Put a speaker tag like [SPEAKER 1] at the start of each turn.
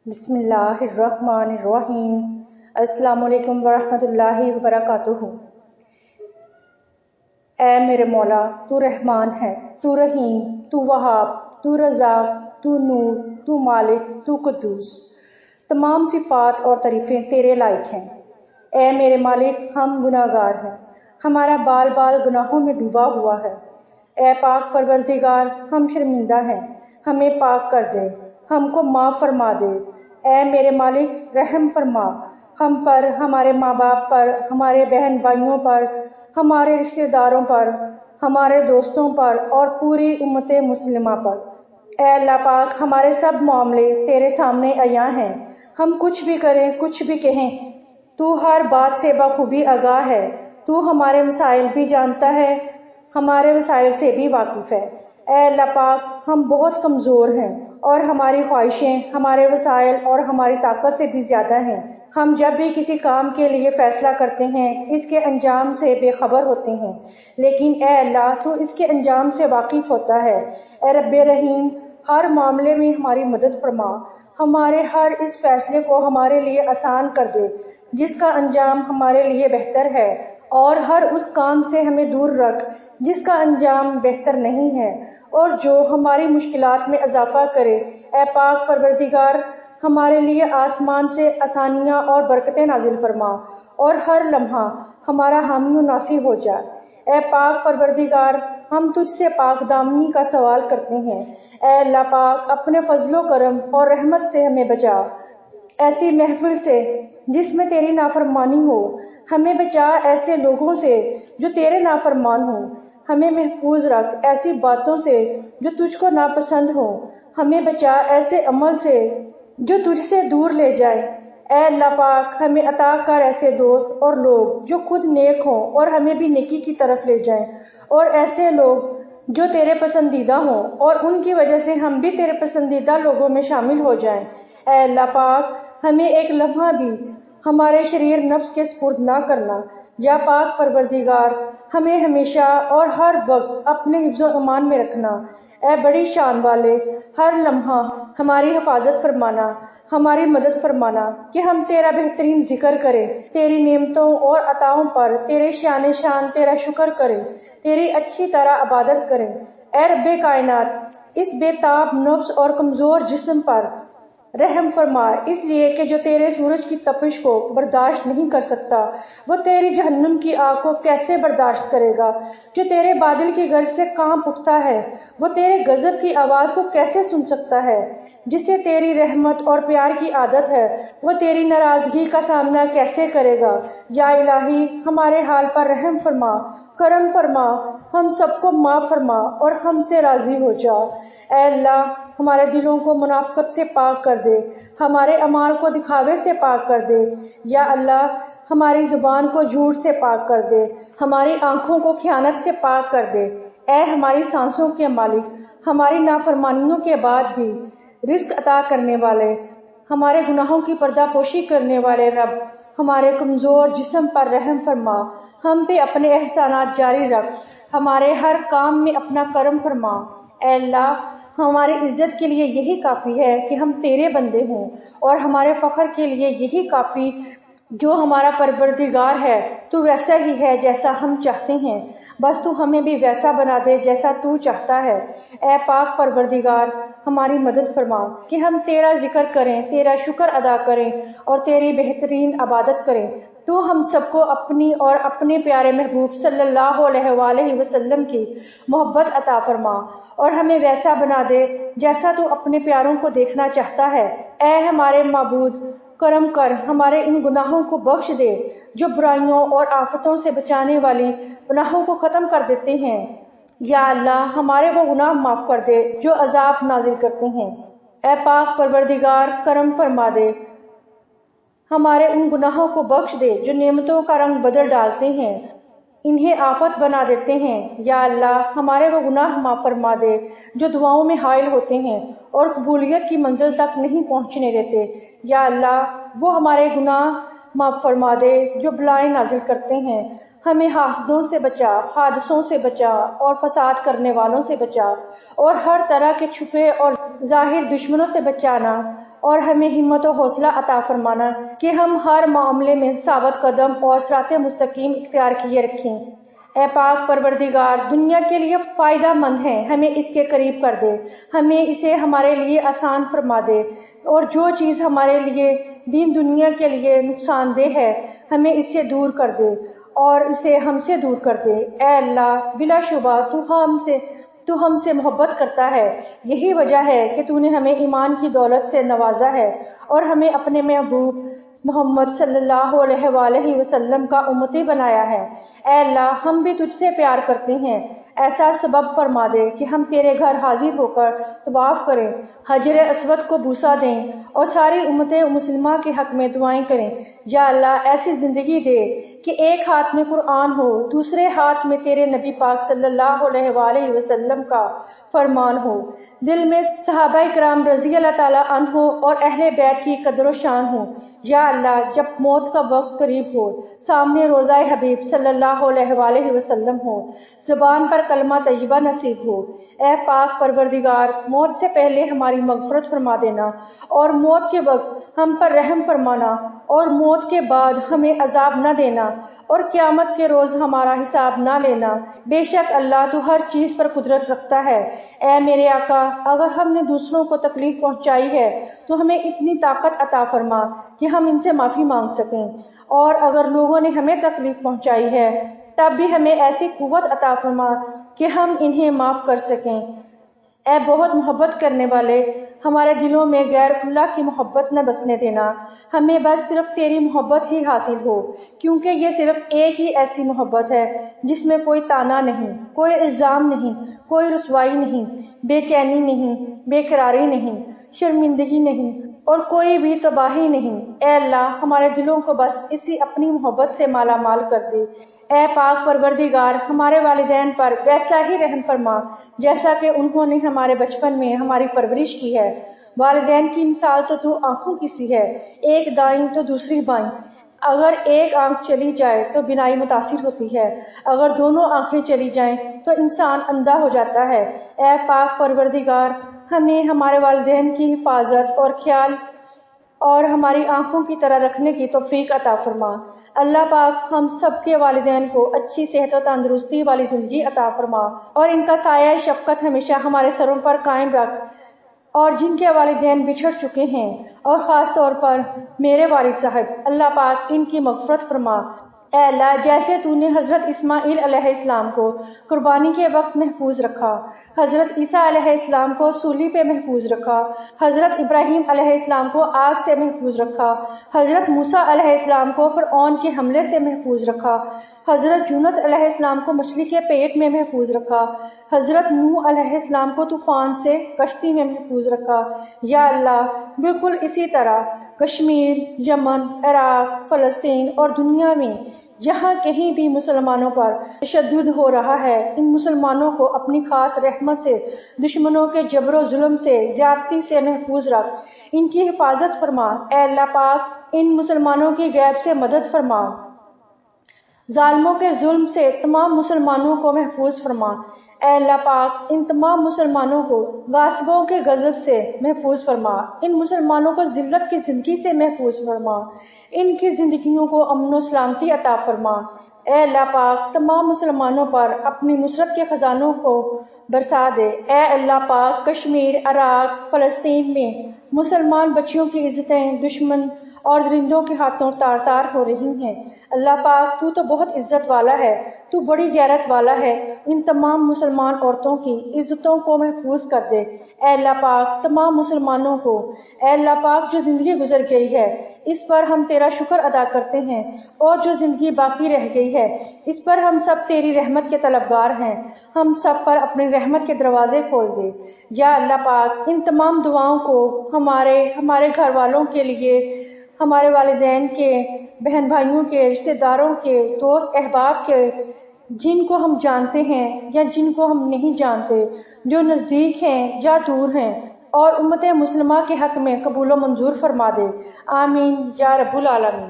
[SPEAKER 1] بسم اللہ الرحمن الرحیم۔ السلام علیکم ورحمۃ اللہ وبرکاتہ۔ اے میرے مولا، تو رحمان ہے، تو رحیم، تو وہاب، تو رزاق، تو نور، تو مالک، تو قدوس۔ تمام صفات اور تعریفیں تیرے لائق ہیں۔ اے میرے مالک، ہم گناہ گار ہیں، ہمارا بال بال گناہوں میں ڈوبا ہوا ہے۔ اے پاک پروردگار، ہم شرمندہ ہیں، ہمیں پاک کر دے، ہم کو معاف فرما دے۔ اے میرے مالک، رحم فرما ہم پر، ہمارے ماں باپ پر، ہمارے بہن بھائیوں پر، ہمارے رشتہ داروں پر، ہمارے دوستوں پر اور پوری امت مسلمہ پر۔ اے اللہ پاک، ہمارے سب معاملے تیرے سامنے عیاں ہیں، ہم کچھ بھی کریں، کچھ بھی کہیں، تو ہر بات سے بخوبی آگاہ ہے، تو ہمارے مسائل بھی جانتا ہے، ہمارے وسائل سے بھی واقف ہے۔ اے اللہ پاک، ہم بہت کمزور ہیں اور ہماری خواہشیں ہمارے وسائل اور ہماری طاقت سے بھی زیادہ ہیں۔ ہم جب بھی کسی کام کے لیے فیصلہ کرتے ہیں اس کے انجام سے بے خبر ہوتے ہیں، لیکن اے اللہ، تو اس کے انجام سے واقف ہوتا ہے۔ اے رب رحیم، ہر معاملے میں ہماری مدد فرما، ہمارے ہر اس فیصلے کو ہمارے لیے آسان کر دے جس کا انجام ہمارے لیے بہتر ہے، اور ہر اس کام سے ہمیں دور رکھ جس کا انجام بہتر نہیں ہے اور جو ہماری مشکلات میں اضافہ کرے۔ اے پاک پروردگار، ہمارے لیے آسمان سے آسانیاں اور برکتیں نازل فرما اور ہر لمحہ ہمارا حامی و ناصر ہو جا۔ اے پاک پروردگار، ہم تجھ سے پاک دامنی کا سوال کرتے ہیں۔ اے اللہ پاک، اپنے فضل و کرم اور رحمت سے ہمیں بچا ایسی محفل سے جس میں تیری نافرمانی ہو، ہمیں بچا ایسے لوگوں سے جو تیرے نافرمان ہوں، ہمیں محفوظ رکھ ایسی باتوں سے جو تجھ کو ناپسند ہوں، ہمیں بچا ایسے عمل سے جو تجھ سے دور لے جائے۔ اے اللہ پاک، ہمیں عطا کر ایسے دوست اور لوگ جو خود نیک ہوں اور ہمیں بھی نیکی کی طرف لے جائیں، اور ایسے لوگ جو تیرے پسندیدہ ہوں اور ان کی وجہ سے ہم بھی تیرے پسندیدہ لوگوں میں شامل ہو جائیں۔ اے اللہ پاک، ہمیں ایک لمحہ بھی ہمارے شریر نفس کے سپرد نہ کرنا۔ یا پاک پروردگار، ہمیں ہمیشہ اور ہر وقت اپنے حفظ و امان میں رکھنا۔ اے بڑی شان والے، ہر لمحہ ہماری حفاظت فرمانا، ہماری مدد فرمانا کہ ہم تیرا بہترین ذکر کریں، تیری نعمتوں اور عطاؤں پر تیرے شان تیرا شکر کریں، تیری اچھی طرح عبادت کریں۔ اے رب کائنات، اس بے تاب نفس اور کمزور جسم پر رحم فرما، اس لیے کہ جو تیرے سورج کی تپش کو برداشت نہیں کر سکتا وہ تیری جہنم کی آگ کو کیسے برداشت کرے گا؟ جو تیرے بادل کی گرج سے کانپ اٹھتا ہے وہ تیرے غضب کی آواز کو کیسے سن سکتا ہے؟ جسے تیری رحمت اور پیار کی عادت ہے وہ تیری ناراضگی کا سامنا کیسے کرے گا؟ یا الہی، ہمارے حال پر رحم فرما، کرم فرما، ہم سب کو معاف فرما اور ہم سے راضی ہو جا۔ اے اللہ، ہمارے دلوں کو منافقت سے پاک کر دے، ہمارے اعمال کو دکھاوے سے پاک کر دے۔ یا اللہ، ہماری زبان کو جھوٹ سے پاک کر دے، ہماری آنکھوں کو خیانت سے پاک کر دے۔ اے ہماری سانسوں کے مالک، ہماری نافرمانیوں کے بعد بھی رزق عطا کرنے والے، ہمارے گناہوں کی پردہ پوشی کرنے والے رب، ہمارے کمزور جسم پر رحم فرما، ہم پہ اپنے احسانات جاری رکھ، ہمارے ہر کام میں اپنا کرم فرما۔ اے اللہ، ہماری عزت کے لیے یہی کافی ہے کہ ہم تیرے بندے ہوں، اور ہمارے فخر کے لیے یہی کافی جو ہمارا پروردگار ہے تو ویسا ہی ہے جیسا ہم چاہتے ہیں، بس تو ہمیں بھی ویسا بنا دے جیسا تو چاہتا ہے۔ اے پاک پروردگار، ہماری مدد فرما کہ ہم تیرا ذکر کریں، تیرا شکر ادا کریں اور تیری بہترین عبادت کریں۔ تو ہم سب کو اپنی اور اپنے پیارے محبوب صلی اللہ علیہ وآلہ وسلم کی محبت عطا فرما اور ہمیں ویسا بنا دے جیسا تو اپنے پیاروں کو دیکھنا چاہتا ہے۔ اے ہمارے معبود، کرم کر، ہمارے ان گناہوں کو بخش دے جو برائیوں اور آفتوں سے بچانے والی گناہوں کو ختم کر دیتے ہیں۔ یا اللہ، ہمارے وہ گناہ معاف کر دے جو عذاب نازل کرتے ہیں۔ اے پاک پروردگار، کرم فرما دے، ہمارے ان گناہوں کو بخش دے جو نعمتوں کا رنگ بدل ڈالتے ہیں، انہیں آفت بنا دیتے ہیں۔ یا اللہ، ہمارے وہ گناہ معاف فرما دے جو دعاؤں میں حائل ہوتے ہیں اور قبولیت کی منزل تک نہیں پہنچنے دیتے۔ یا اللہ، وہ ہمارے گناہ معاف فرما دے جو بلائیں نازل کرتے ہیں، ہمیں حاسدوں سے بچا، حادثوں سے بچا اور فساد کرنے والوں سے بچا، اور ہر طرح کے چھپے اور ظاہر دشمنوں سے بچانا، اور ہمیں ہمت و حوصلہ عطا فرمانا کہ ہم ہر معاملے میں ثابت قدم اور صراط مستقیم اختیار کیے رکھیں۔ اے پاک پروردگار، دنیا کے لیے فائدہ مند ہے، ہمیں اس کے قریب کر دے، ہمیں اسے ہمارے لیے آسان فرما دے، اور جو چیز ہمارے لیے دین دنیا کے لیے نقصان دہ ہے ہمیں اس سے دور کر دے اور اسے ہم سے دور کر دے۔ اے اللہ، بلا شبہ تو ہم سے محبت کرتا ہے، یہی وجہ ہے کہ تو نے ہمیں ایمان کی دولت سے نوازا ہے اور ہمیں اپنے محبوب محمد صلی اللہ علیہ وآلہ وسلم کا امتی بنایا ہے۔ اے اللہ، ہم بھی تجھ سے پیار کرتے ہیں، ایسا سبب فرما دے کہ ہم تیرے گھر حاضر ہو کر طواف کریں، حجر اسود کو بوسہ دیں اور ساری امت مسلمہ کے حق میں دعائیں کریں۔ یا اللہ، ایسی زندگی دے کہ ایک ہاتھ میں قرآن ہو، دوسرے ہاتھ میں تیرے نبی پاک صلی اللہ علیہ وآلہ وسلم کا فرمان ہو، دل میں صحابہ کرام رضی اللہ تعالیٰ عنہ اور اہل بیت کی قدر و شان ہو۔ یا اللہ، جب موت کا وقت قریب ہو، سامنے روضہ حبیب صلی اللہ علیہ وآلہ وسلم ہو، زبان پر کلمہ طیبہ نصیب ہو، اے پاک پروردگار، موت سے پہلے ہماری مغفرت فرما دینا اور موت کے وقت ہم پر رحم فرمانا اور موت کے بعد ہمیں عذاب نہ دینا اور قیامت کے روز ہمارا حساب نہ لینا۔ بے شک اللہ تو ہر چیز پر قدرت رکھتا ہے۔ اے میرے آقا، اگر ہم نے دوسروں کو تکلیف پہنچائی ہے تو ہمیں اتنی طاقت عطا فرما کہ ہم ان سے معافی مانگ سکیں، اور اگر لوگوں نے ہمیں تکلیف پہنچائی ہے تب بھی ہمیں ایسی قوت عطا فرما کہ ہم انہیں معاف کر سکیں۔ اے بہت محبت کرنے والے، ہمارے دلوں میں غیر اللہ کی محبت نہ بسنے دینا، ہمیں بس صرف تیری محبت ہی حاصل ہو، کیونکہ یہ صرف ایک ہی ایسی محبت ہے جس میں کوئی تانا نہیں، کوئی الزام نہیں، کوئی رسوائی نہیں، بے چینی نہیں، بے قراری نہیں، شرمندگی نہیں اور کوئی بھی تباہی نہیں۔ اے اللہ، ہمارے دلوں کو بس اسی اپنی محبت سے مالا مال کر دے۔ اے پاک پروردگار، ہمارے والدین پر ویسا ہی رحم فرما جیسا کہ انہوں نے ہمارے بچپن میں ہماری پرورش کی ہے۔ والدین کی مثال تو آنکھوں کی سی ہے، ایک دائیں تو دوسری بائیں، اگر ایک آنکھ چلی جائے تو بینائی متاثر ہوتی ہے، اگر دونوں آنکھیں چلی جائیں تو انسان اندھا ہو جاتا ہے۔ اے پاک پروردگار، ہمیں ہمارے والدین کی حفاظت اور خیال اور ہماری آنکھوں کی طرح رکھنے کی توفیق عطا فرما۔ اللہ پاک ہم سب کے والدین کو اچھی صحت و تندرستی والی زندگی عطا فرما اور ان کا سایہ شفقت ہمیشہ ہمارے سروں پر قائم رکھ، اور جن کے والدین بچھڑ چکے ہیں اور خاص طور پر میرے والد صاحب، اللہ پاک ان کی مغفرت فرما۔ اے اللہ، جیسے تو نے حضرت اسماعیل علیہ السلام کو قربانی کے وقت محفوظ رکھا، حضرت عیسیٰ علیہ السلام کو سولی پہ محفوظ رکھا، حضرت ابراہیم علیہ السلام کو آگ سے محفوظ رکھا، حضرت موسیٰ علیہ السلام کو فرعون کے حملے سے محفوظ رکھا، حضرت یونس علیہ السلام کو مچھلی کے پیٹ میں محفوظ رکھا، حضرت نوح علیہ السلام کو طوفان سے کشتی میں محفوظ رکھا، یا اللہ بالکل اسی طرح کشمیر، یمن، عراق، فلسطین اور دنیا میں جہاں کہیں بھی مسلمانوں پر تشدد ہو رہا ہے، ان مسلمانوں کو اپنی خاص رحمت سے دشمنوں کے جبر و ظلم سے، زیادتی سے محفوظ رکھ، ان کی حفاظت فرما۔ اے اللہ پاک، ان مسلمانوں کی غیب سے مدد فرما، ظالموں کے ظلم سے تمام مسلمانوں کو محفوظ فرما۔ اے اللہ پاک، ان تمام مسلمانوں کو غاصبوں کے غضب سے محفوظ فرما، ان مسلمانوں کو ذلت کی زندگی سے محفوظ فرما، ان کی زندگیوں کو امن و سلامتی عطا فرما۔ اے اللہ پاک، تمام مسلمانوں پر اپنی نصرت کے خزانوں کو برسا دے۔ اے اللہ پاک، کشمیر، عراق، فلسطین میں مسلمان بچیوں کی عزتیں دشمن اور درندوں کے ہاتھوں تار تار ہو رہی ہیں۔ اللہ پاک، تو بہت عزت والا ہے، تو بڑی غیرت والا ہے، ان تمام مسلمان عورتوں کی عزتوں کو محفوظ کر دے۔ اے اللہ پاک، تمام مسلمانوں کو، اے اللہ پاک، جو زندگی گزر گئی ہے اس پر ہم تیرا شکر ادا کرتے ہیں، اور جو زندگی باقی رہ گئی ہے اس پر ہم سب تیری رحمت کے طلبگار ہیں، ہم سب پر اپنی رحمت کے دروازے کھول دے۔ یا اللہ پاک، ان تمام دعاؤں کو ہمارے گھر والوں کے لیے، ہمارے والدین کے، بہن بھائیوں کے، رشتہ داروں کے، دوست احباب کے، جن کو ہم جانتے ہیں یا جن کو ہم نہیں جانتے، جو نزدیک ہیں یا دور ہیں، اور امت مسلمہ کے حق میں قبول و منظور فرما دے۔ آمین یا رب العالمین۔